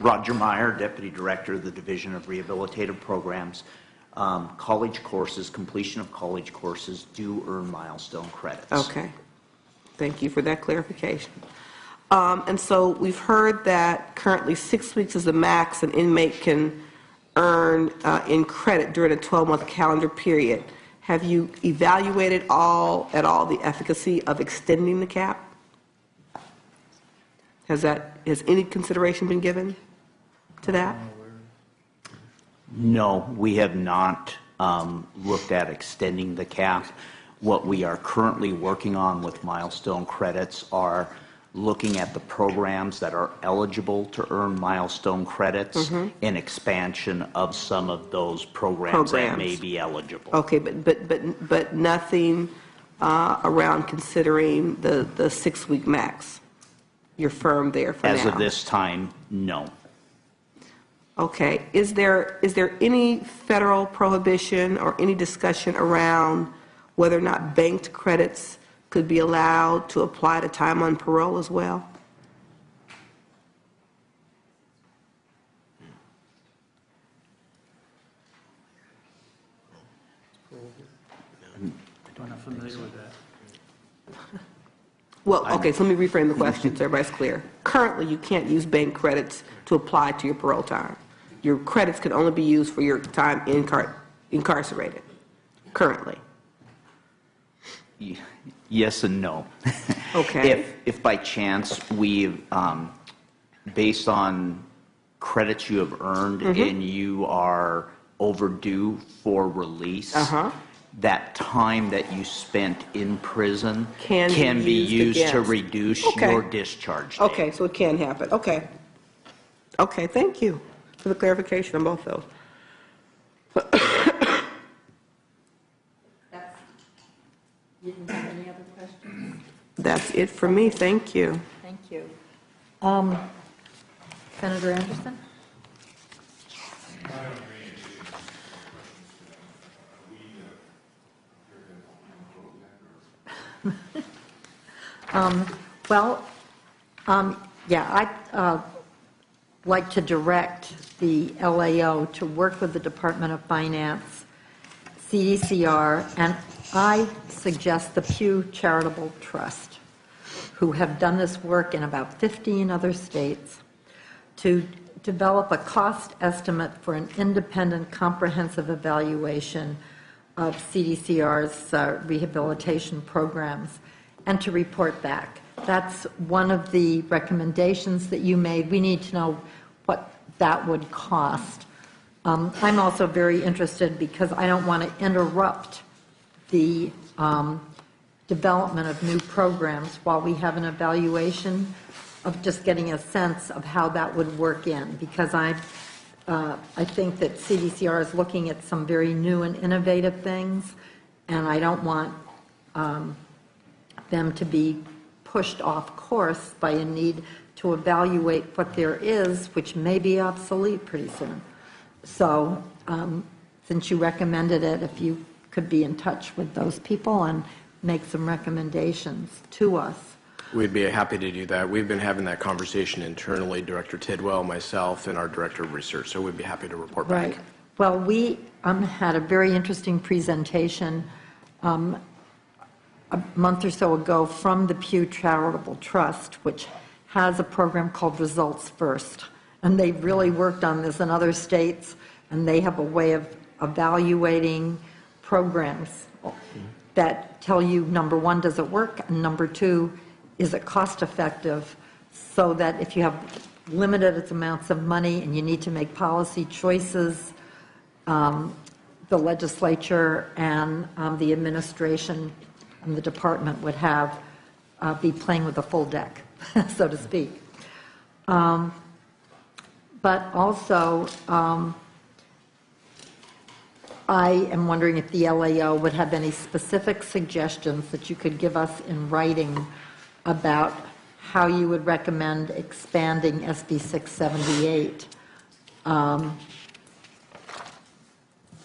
Roger Meyer, Deputy Director of the Division of Rehabilitative Programs. College courses, completion of college courses do earn milestone credits. Okay. Thank you for that clarification. And so we've heard that currently 6 weeks is the max an inmate can earn in credit during a 12-month calendar period. Have you evaluated at all the efficacy of extending the cap? Has any consideration been given to that? No, we have not looked at extending the cap. What we are currently working on with milestone credits are looking at the programs that are eligible to earn milestone credits and expansion of some of those programs that may be eligible. Okay, but nothing around considering the 6 week max. You're firm there for now. As of this time, no. Okay. Is there any federal prohibition or any discussion around whether or not banked credits could be allowed to apply to time on parole as well? I'm not familiar with that. Well, okay, so let me reframe the question so everybody's clear. Currently, you can't use bank credits to apply to your parole time. Your credits can only be used for your time incarcerated, currently. Yes and no. Okay. If by chance we've, based on credits you have earned and you are overdue for release, that time that you spent in prison can be used to reduce your discharge date. Okay, so it can happen. Okay. Okay, thank you for the clarification on both those. You didn't have any other questions? That's it for me. Thank you. Thank you. Senator Anderson? Yeah, I'd like to direct the LAO to work with the Department of Finance, CDCR, and I suggest the Pew Charitable Trust, who have done this work in about 15 other states, to develop a cost estimate for an independent comprehensive evaluation of CDCR's rehabilitation programs and to report back. That's one of the recommendations that you made. We need to know what that would cost. I'm also very interested because I don't want to interrupt the development of new programs while we have an evaluation of just getting a sense of how that would work in, because I think that CDCR is looking at some very new and innovative things, and I don't want them to be pushed off course by a need to evaluate what there is, which may be obsolete pretty soon. So since you recommended it, if you could be in touch with those people and make some recommendations to us. We'd be happy to do that. We've been having that conversation internally, Director Tidwell, myself, and our Director of Research, so we'd be happy to report back. Right. Well, we had a very interesting presentation a month or so ago from the Pew Charitable Trust, which has a program called Results First. And they've really worked on this in other states, and they have a way of evaluating programs that tell you, number one, does it work? And number two, is it cost effective? So that if you have limited amounts of money and you need to make policy choices, the legislature and the administration and the department would have be playing with a full deck, so to speak. But also, I am wondering if the LAO would have any specific suggestions that you could give us in writing about how you would recommend expanding SB 678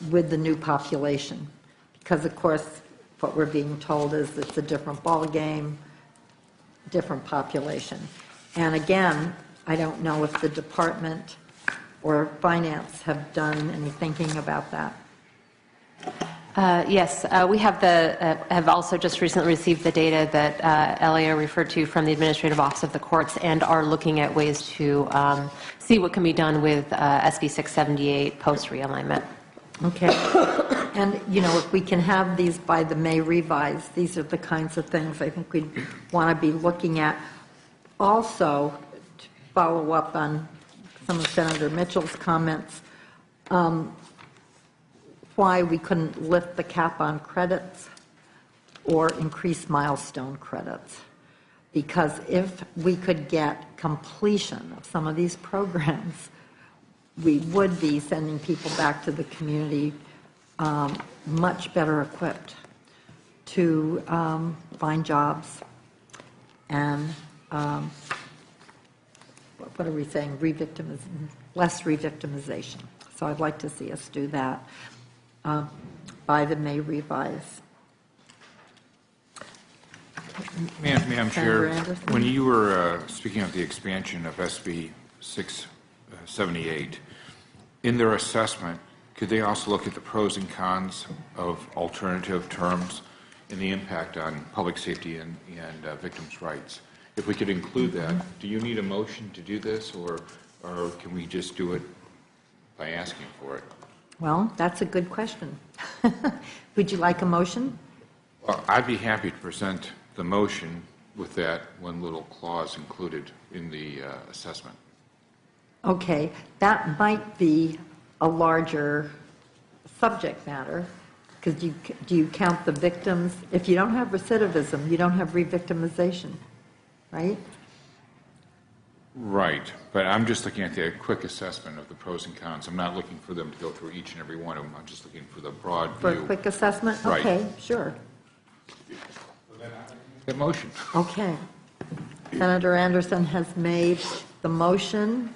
with the new population. Because, of course, what we're being told is it's a different ball game, different population. And again, I don't know if the department or finance have done any thinking about that. Yes, we have also just recently received the data that LAO referred to from the Administrative Office of the Courts and are looking at ways to see what can be done with SB 678 post-realignment. Okay. And, if we can have these by the May revise, these are the kinds of things I think we'd want to be looking at. Also, to follow up on some of Senator Mitchell's comments, why we couldn't lift the cap on credits or increase milestone credits. Because if we could get completion of some of these programs, we would be sending people back to the community much better equipped to find jobs and, what are we saying, less re-victimization. So I'd like to see us do that by the May revise. Madam Senator Chair, Anderson? when you were speaking of the expansion of SB 678, in their assessment, could they also look at the pros and cons of alternative terms and the impact on public safety and victims' rights? If we could include that, do you need a motion to do this, or can we just do it by asking for it? Well, that's a good question. Would you like a motion? Well, I'd be happy to present the motion with that one little clause included in the assessment. Okay, that might be a larger subject matter, because do you count the victims? If you don't have recidivism, you don't have re-victimization, right? Right, but I'm just looking at the quick assessment of the pros and cons. I'm not looking for them to go through each and every one of them. I'm just looking for the broad For view. a quick assessment? Right. Okay, sure. That motion. Okay. Senator Anderson has made the motion.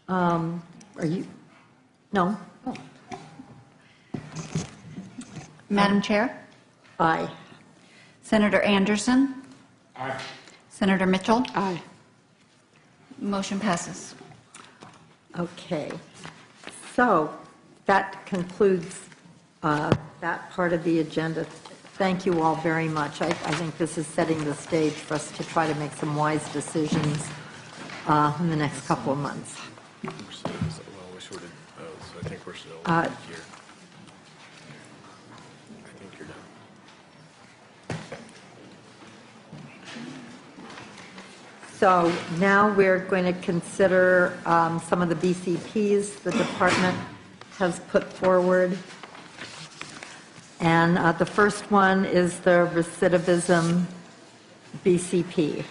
Are you? No? Oh. Madam Chair? Aye. Senator Anderson? Aye. Senator Mitchell? Aye. Motion passes. Okay. So that concludes that part of the agenda. Thank you all very much. I think this is setting the stage for us to try to make some wise decisions in the next couple of months. Well, we're sort of, so I think we're still here. I think you're done. So now we're going to consider some of the BCPs the department has put forward. And the first one is the recidivism BCP.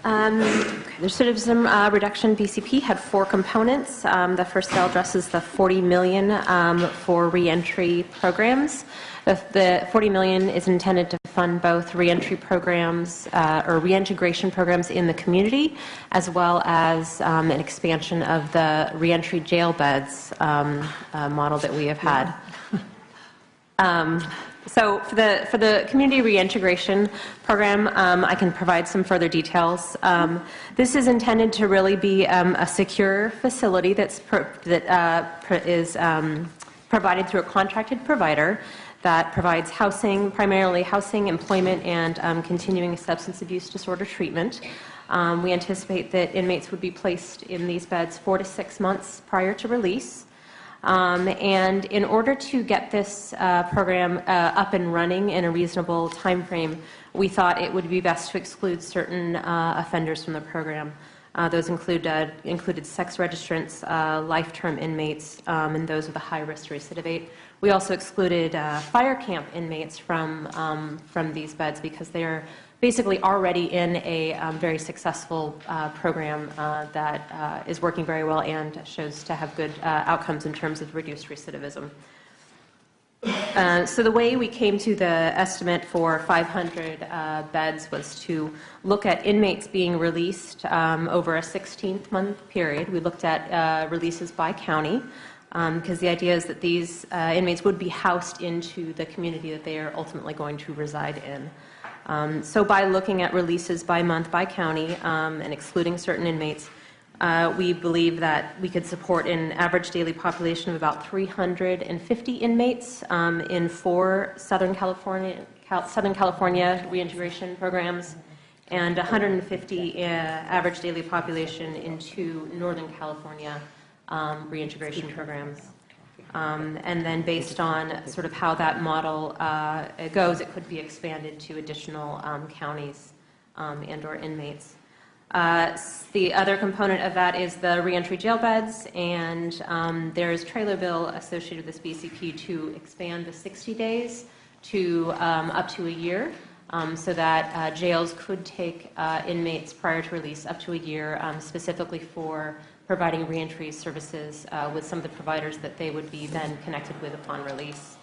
The recidivism reduction BCP had 4 components. The first cell addresses the $40 million for reentry programs. The $40 million is intended to fund both reentry programs or reintegration programs in the community, as well as an expansion of the reentry jail beds model that we have had. So for the community reintegration program, I can provide some further details. This is intended to really be a secure facility that is provided through a contracted provider that provides housing, primarily housing, employment, and continuing substance abuse disorder treatment. We anticipate that inmates would be placed in these beds 4 to 6 months prior to release. And in order to get this program up and running in a reasonable time frame, we thought it would be best to exclude certain offenders from the program. Those included sex registrants, life-term inmates, and those with a high risk to recidivate. We also excluded fire camp inmates from these beds because they are basically already in a very successful program that is working very well and shows to have good outcomes in terms of reduced recidivism. So the way we came to the estimate for 500 beds was to look at inmates being released over a 16-month period. We looked at releases by county because the idea is that these inmates would be housed into the community that they are ultimately going to reside in. So by looking at releases by month, by county, and excluding certain inmates, we believe that we could support an average daily population of about 350 inmates in 4 Southern California reintegration programs, and 150 average daily population in 2 Northern California reintegration programs. And then based on sort of how that model goes, it could be expanded to additional counties and/or inmates. The other component of that is the reentry jail beds, and there's trailer bill associated with this BCP to expand the 60 days to up to a year, so that jails could take inmates prior to release up to a year, specifically for providing reentry services with some of the providers that they would be then connected with upon release.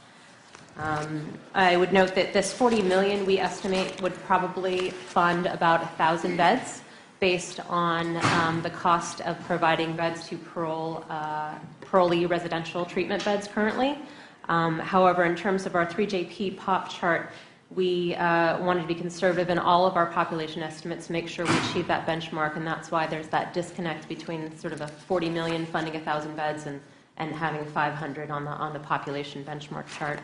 I would note that this $40 million we estimate would probably fund about 1,000 beds based on the cost of providing beds to parolee residential treatment beds currently. However, in terms of our 3JP POP chart, we wanted to be conservative in all of our population estimates to make sure we achieve that benchmark, and that's why there's that disconnect between sort of a $40 million funding 1,000 beds and having 500 on the population benchmark chart.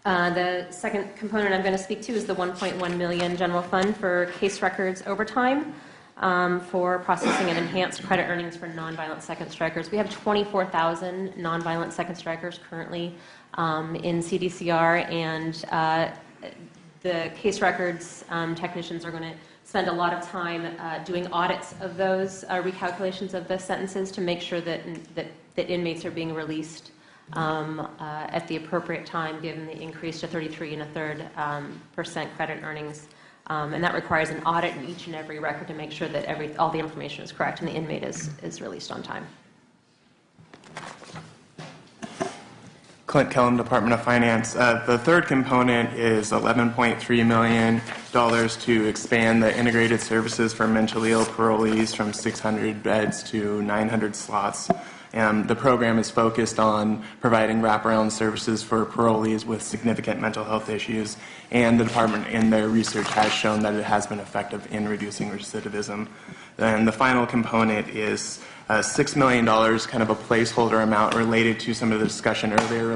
The second component I'm going to speak to is the $1.1 million general fund for case records overtime for processing and enhanced credit earnings for nonviolent second strikers. We have 24,000 nonviolent second strikers currently in CDCR, and the case records technicians are going to spend a lot of time doing audits of those recalculations of the sentences to make sure that inmates are being released at the appropriate time, given the increase to 33 1/3% credit earnings. And that requires an audit in each and every record to make sure that all the information is correct and the inmate is released on time. Clint Kellum, Department of Finance. The third component is $11.3 million to expand the integrated services for mentally ill parolees from 600 beds to 900 slots. The program is focused on providing wraparound services for parolees with significant mental health issues, and the department in their research has shown that it has been effective in reducing recidivism. And the final component is $6 million, kind of a placeholder amount related to some of the discussion earlier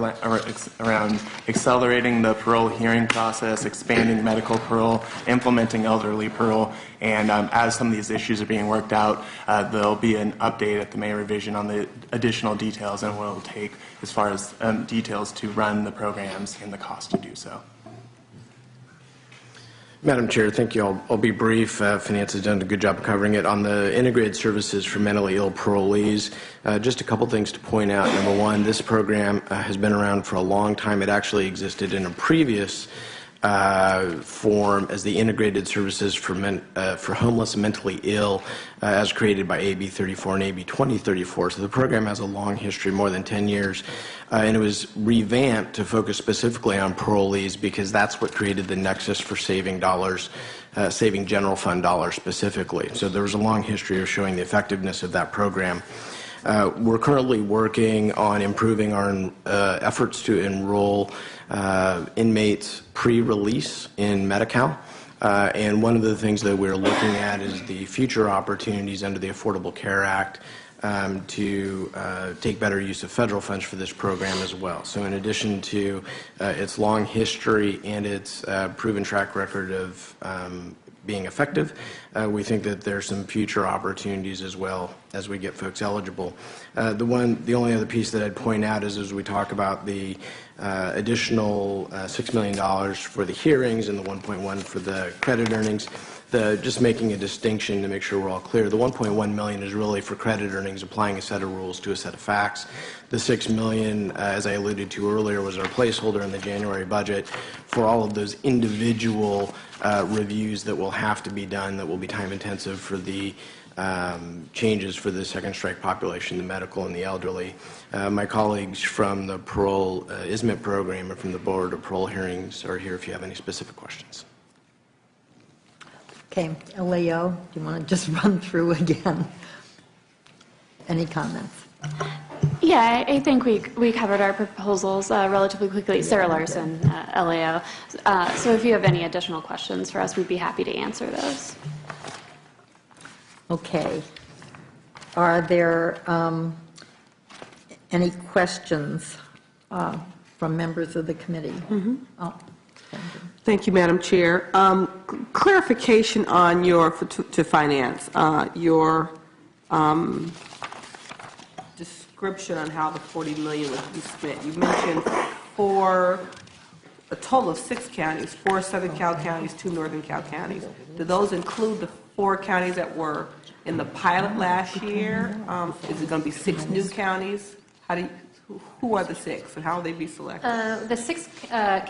around accelerating the parole hearing process, expanding medical parole, implementing elderly parole, and as some of these issues are being worked out, there'll be an update at the May revision on the additional details and what it'll take as far as details to run the programs and the cost to do so. Madam Chair, thank you. I'll be brief. Finance has done a good job of covering it. On the integrated services for mentally ill parolees, just a couple things to point out. Number one, this program has been around for a long time. It actually existed in a previous form as the integrated services for homeless and mentally ill as created by AB 34 and AB 2034. So the program has a long history, more than 10 years, and it was revamped to focus specifically on parolees because that's what created the nexus for saving dollars, saving general fund dollars specifically. So there was a long history of showing the effectiveness of that program. We're currently working on improving our efforts to enroll inmates pre-release in Medi-Cal. And one of the things that we're looking at is the future opportunities under the Affordable Care Act to take better use of federal funds for this program as well. So in addition to its long history and its proven track record of being effective, we think that there's some future opportunities as well as we get folks eligible. The only other piece that I'd point out is as we talk about the additional $6 million for the hearings and the 1.1 for the credit earnings, just making a distinction to make sure we're all clear, the 1.1 million is really for credit earnings, applying a set of rules to a set of facts. The 6 million, as I alluded to earlier, was our placeholder in the January budget for all of those individual reviews that will have to be done, that will be time intensive for the changes for the second strike population, the medical and the elderly. My colleagues from the parole ISMIT program and from the Board of Parole Hearings are here if you have any specific questions. Okay, LAO, do you want to just run through again? Any comments? Yeah, I think we covered our proposals relatively quickly. Sarah Larson, LAO. So if you have any additional questions for us, we'd be happy to answer those. Okay. Are there any questions from members of the committee? Oh, thank you. Thank you, Madam Chair. Clarification on to finance, your description on how the $40 million would be spent. You mentioned a total of 6 counties, 4 Southern Cal counties, 2 Northern Cal counties. Do those include the 4 counties that were in the pilot last year? Is it going to be 6 new counties? Who are the 6, and how will they be selected? The 6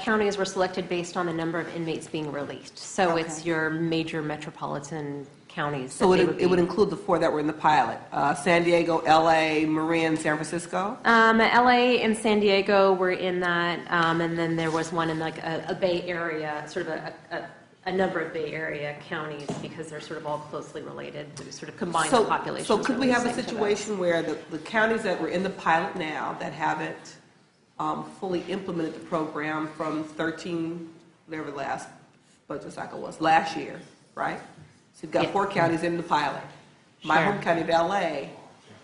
counties were selected based on the number of inmates being released. So it's your major metropolitan counties. So it would include the 4 that were in the pilot: San Diego, LA, Marin, San Francisco. LA and San Diego were in that, and then there was one in like a Bay Area, sort of a number of Bay Area counties, because they're sort of all closely related to sort of combine the population. So could we have a situation where the counties that were in the pilot now that haven't fully implemented the program from 13, whatever the last budget cycle was, last year, right? So you've got 4 counties in the pilot. My home county of LA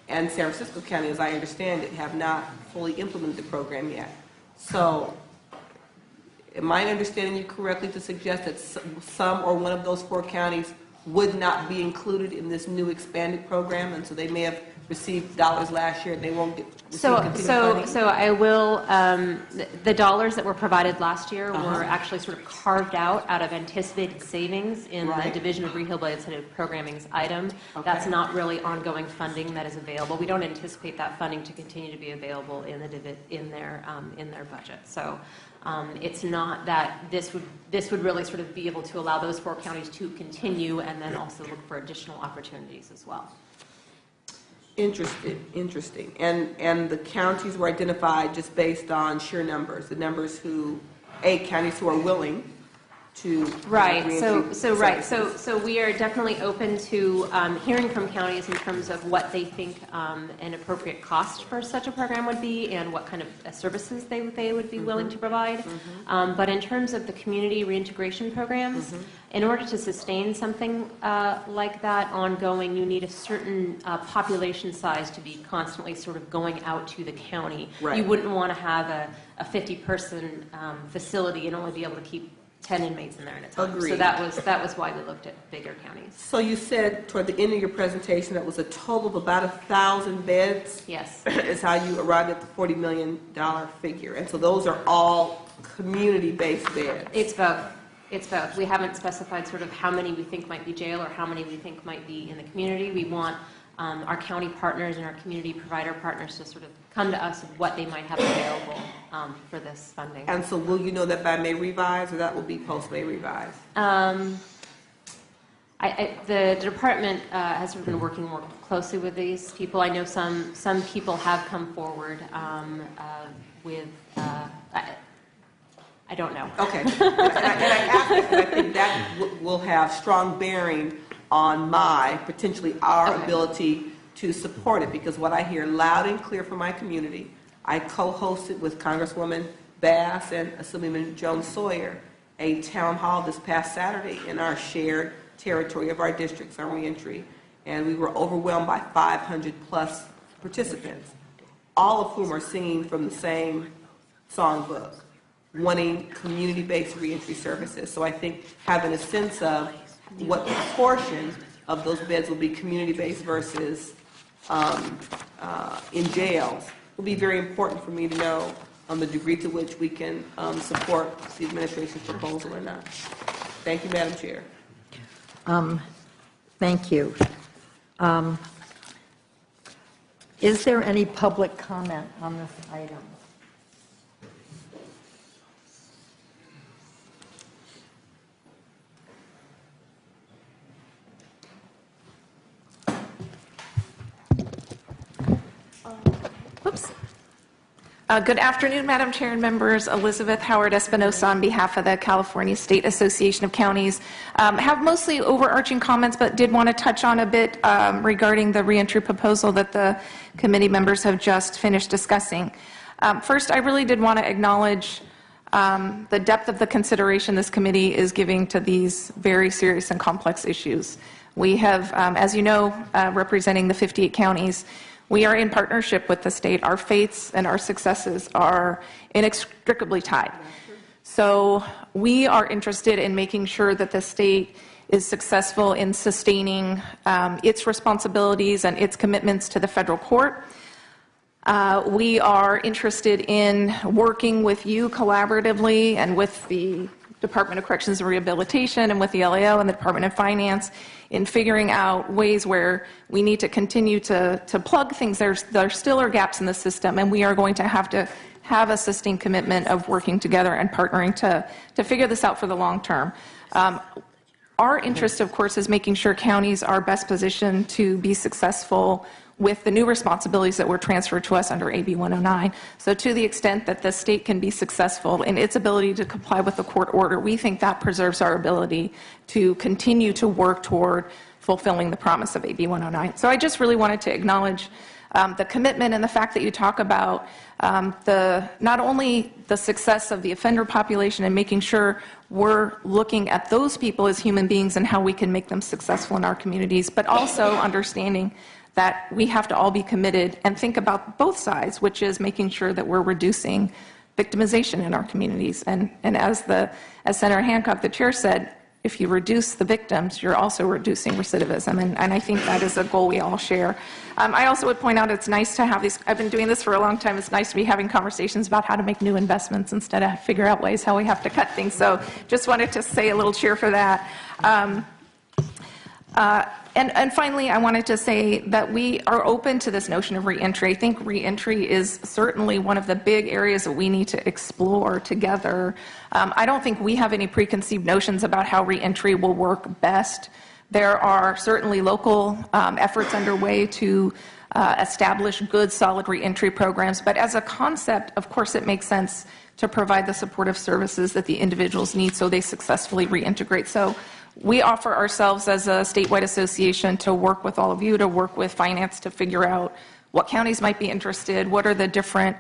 and San Francisco County, as I understand it, have not fully implemented the program yet. So am I understanding you correctly to suggest that some or one of those 4 counties would not be included in this new expanded program, and so they may have received dollars last year and they won't receive continued funding? So I will, the dollars that were provided last year were actually sort of carved out of anticipated savings in the Division of Rehabilitative Programming's item. That's not really ongoing funding that is available. We don't anticipate that funding to continue to be available in their budget. So it's not that this would really sort of be able to allow those 4 counties to continue and then also look for additional opportunities as well. Interesting. And the counties were identified just based on sheer numbers, the numbers counties who are willing to So we are definitely open to hearing from counties in terms of what they think an appropriate cost for such a program would be and what kind of services they would be willing to provide. But in terms of the community reintegration programs, in order to sustain something like that ongoing, you need a certain population size to be constantly sort of going out to the county. You wouldn't want to have a 50-person facility and only be able to keep 10 inmates in there at a time. Agreed. So that was why we looked at bigger counties. So you said toward the end of your presentation that was a total of about 1,000 beds? Yes. Is how you arrived at the $40 million figure. And so those are all community-based beds? It's both. It's both. We haven't specified sort of how many we think might be jail or how many we think might be in the community. We want our county partners and our community provider partners to sort of come to us with what they might have available for this funding. And so will you know that by May revise, or that will be post-May revise? The department has sort of been working more closely with these people. I know some people have come forward with, I don't know. Okay. And I ask this because I think that will have strong bearing on potentially our ability to support it, because what I hear loud and clear from my community, I co-hosted with Congresswoman Bass and Assemblyman Joan Sawyer a town hall this past Saturday in our shared territory of our districts on reentry, and we were overwhelmed by 500 plus participants, all of whom are singing from the same songbook, wanting community-based reentry services. So I think having a sense of what proportion of those beds will be community-based versus in jails will be very important for me to know the degree to which we can support the administration's proposal or not. Thank you, Madam Chair. Thank you. Is there any public comment on this item? Oops. Good afternoon, Madam Chair and members. Elizabeth Howard Espinosa on behalf of the California State Association of Counties. Have mostly overarching comments, but did want to touch on a bit regarding the reentry proposal that the committee members have just finished discussing. First, I really did want to acknowledge the depth of the consideration this committee is giving to these very serious and complex issues. We have, as you know, representing the 58 counties, we are in partnership with the state. Our fates and our successes are inextricably tied. So we are interested in making sure that the state is successful in sustaining its responsibilities and its commitments to the federal court. We are interested in working with you collaboratively and with the Department of Corrections and Rehabilitation and with the LAO and the Department of Finance in figuring out ways where we need to continue to plug things. There still are gaps in the system, and we are going to have a sustained commitment of working together and partnering to figure this out for the long term. Our interest, of course, is making sure counties are best positioned to be successful with the new responsibilities that were transferred to us under AB 109. So to the extent that the state can be successful in its ability to comply with the court order, we think that preserves our ability to continue to work toward fulfilling the promise of AB 109. So I just really wanted to acknowledge the commitment and the fact that you talk about not only the success of the offender population and making sure we're looking at those people as human beings and how we can make them successful in our communities, but also understanding that we have to all be committed and think about both sides, which is making sure that we're reducing victimization in our communities. And as Senator Hancock, the chair, said, if you reduce the victims, you're also reducing recidivism. And I think that is a goal we all share. I also would point out it's nice to have these, I've been doing this for a long time, it's nice to be having conversations about how to make new investments instead of figure out ways how we have to cut things. So just wanted to say a little cheer for that. And finally, I wanted to say that we are open to this notion of reentry. I think reentry is certainly one of the big areas that we need to explore together. I don't think we have any preconceived notions about how reentry will work best. There are certainly local efforts underway to establish good, solid reentry programs. But as a concept, of course, it makes sense to provide the supportive services that the individuals need so they successfully reintegrate. So we offer ourselves as a statewide association to work with all of you, to work with finance to figure out what counties might be interested, what are the different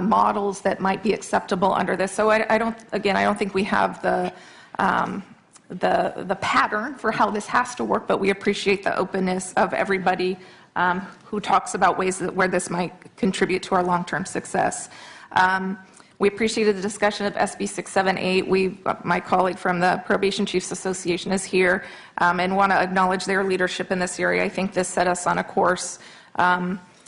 models that might be acceptable under this. So I don't think we have the pattern for how this has to work, but we appreciate the openness of everybody who talks about ways where this might contribute to our long-term success. We appreciated the discussion of SB 678. My colleague from the Probation Chiefs Association is here and want to acknowledge their leadership in this area. I think this set us on a course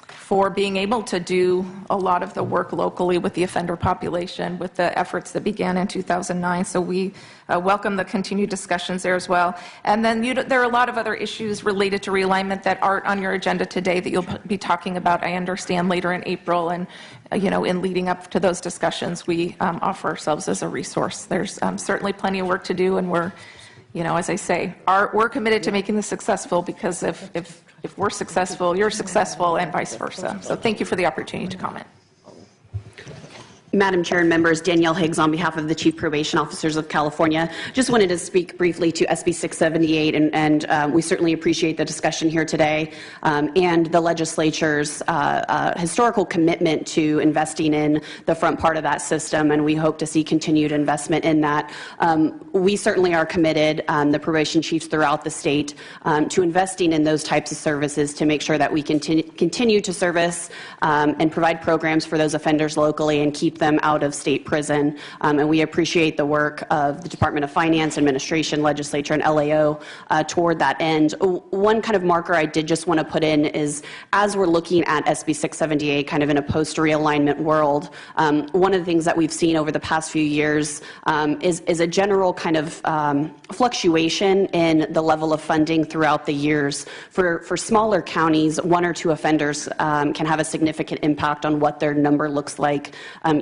for being able to do a lot of the work locally with the offender population with the efforts that began in 2009. So we welcome the continued discussions there as well. And then there are a lot of other issues related to realignment that aren't on your agenda today that you'll be talking about, I understand, later in April. And in leading up to those discussions, we offer ourselves as a resource. There's certainly plenty of work to do, and we're, as I say, we're committed to making this successful, because if we're successful, you're successful, and vice versa. So thank you for the opportunity to comment. Madam Chair and members, Danielle Higgs on behalf of the Chief Probation Officers of California. Just wanted to speak briefly to SB 678, and we certainly appreciate the discussion here today and the legislature's historical commitment to investing in the front part of that system, and we hope to see continued investment in that. We certainly are committed, the probation chiefs throughout the state, to investing in those types of services to make sure that we continue to service and provide programs for those offenders locally and keep them out of state prison. And we appreciate the work of the Department of Finance, Administration, Legislature, and LAO toward that end. One kind of marker I did just want to put in is, as we're looking at SB 678 kind of in a post-realignment world, one of the things that we've seen over the past few years is a general kind of fluctuation in the level of funding throughout the years. For smaller counties, one or two offenders can have a significant impact on what their number looks like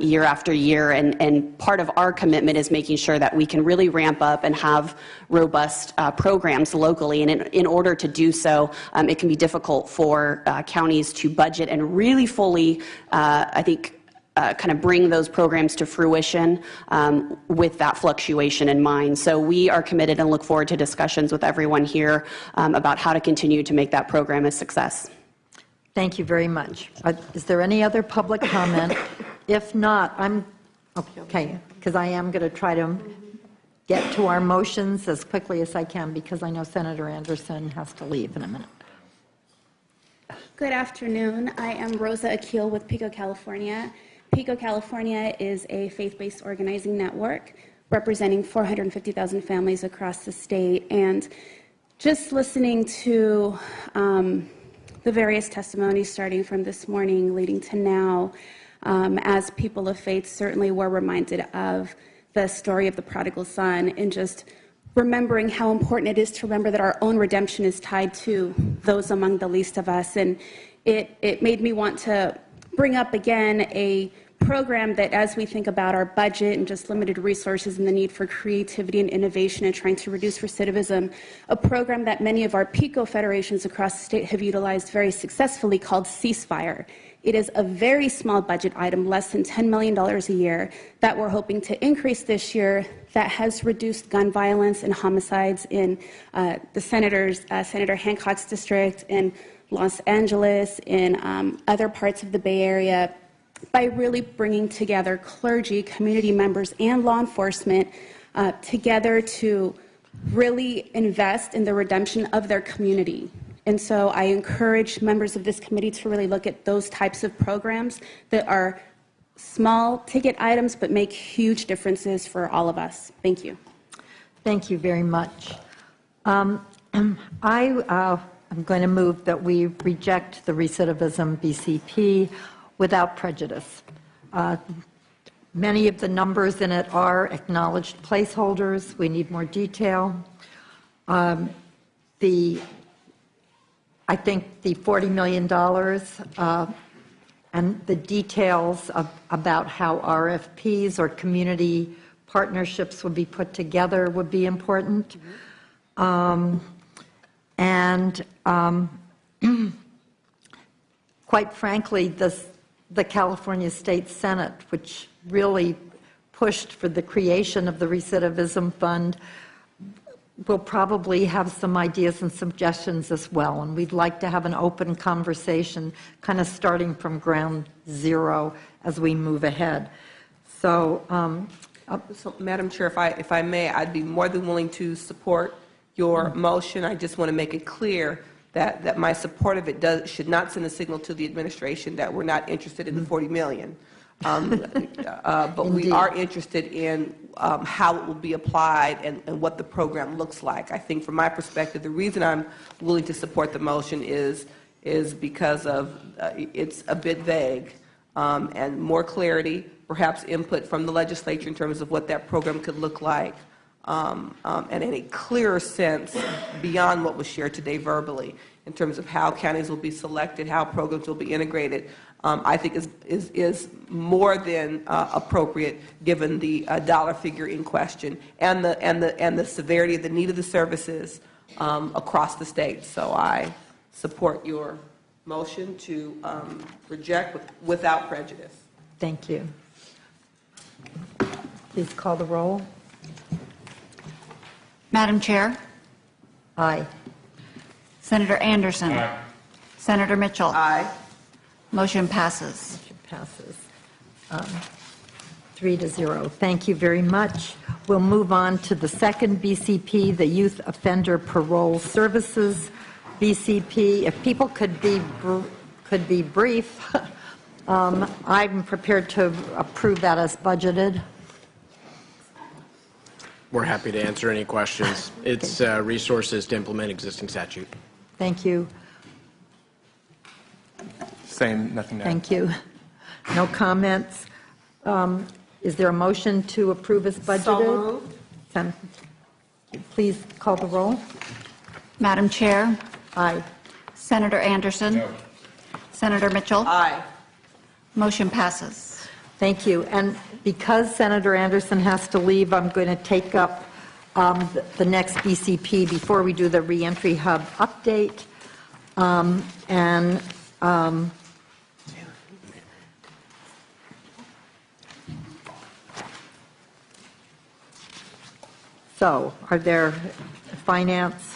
year after year, and part of our commitment is making sure that we can really ramp up and have robust programs locally. And in order to do so, it can be difficult for counties to budget and really fully, I think, kind of bring those programs to fruition with that fluctuation in mind. So we are committed and look forward to discussions with everyone here about how to continue to make that program a success. Thank you very much. Is there any other public comment? If not, okay, because I am going to try to get to our motions as quickly as I can because I know Senator Anderson has to leave in a minute. Good afternoon. I am Rosa Akil with PICO California. PICO California is a faith-based organizing network representing 450,000 families across the state. And just listening to the various testimonies starting from this morning leading to now, as people of faith, certainly we're reminded of the story of the prodigal son and just remembering how important it is to remember that our own redemption is tied to those among the least of us. And it made me want to bring up again a program that, as we think about our budget and just limited resources and the need for creativity and innovation and trying to reduce recidivism, a program that many of our PICO federations across the state have utilized very successfully called Ceasefire. It is a very small budget item, less than $10 million a year, that we're hoping to increase this year, that has reduced gun violence and homicides in the Senator Hancock's district, in Los Angeles, in other parts of the Bay Area, by really bringing together clergy, community members, and law enforcement together to really invest in the redemption of their community. And so I encourage members of this committee to really look at those types of programs that are small ticket items but make huge differences for all of us. Thank you. Thank you very much. I'm going to move that we reject the recidivism BCP without prejudice. Many of the numbers in it are acknowledged placeholders. We need more detail. I think the $40 million and the details about how RFPs or community partnerships would be put together would be important. Quite frankly, the California State Senate, which really pushed for the creation of the recidivism fund, will probably have some ideas and suggestions as well, and we'd like to have an open conversation, kind of starting from ground zero as we move ahead. So, Madam Chair, if I may, I'd be more than willing to support your motion. I just want to make it clear that my support of it should not send a signal to the administration that we're not interested in the $40 million. But we are interested in how it will be applied and what the program looks like. I think from my perspective, the reason I'm willing to support the motion is because of it's a bit vague, and more clarity, perhaps input from the legislature in terms of what that program could look like, and in a clearer sense beyond what was shared today verbally in terms of how counties will be selected, how programs will be integrated. I think is more than appropriate given the dollar figure in question and the severity of the need of the services across the state. So I support your motion to reject without prejudice. thank you. Please call the roll. Madam Chair, Aye. Senator Anderson. Aye. Senator Mitchell. Aye. Motion passes. Motion passes 3-0. Thank you very much. We'll move on to the second BCP, the Youth Offender Parole Services BCP. If people could be brief, I'm prepared to approve that as budgeted. We're happy to answer any questions. It's resources to implement existing statute. Thank you. Same, nothing to add. Thank you. No comments. Is there a motion to approve as budgeted? So moved. Please call the roll. Madam Chair, Aye. Senator Anderson. No. Senator Mitchell. Aye. Motion passes. Thank you. And because Senator Anderson has to leave, I'm going to take up the next BCP before we do the reentry hub update. So, are there finance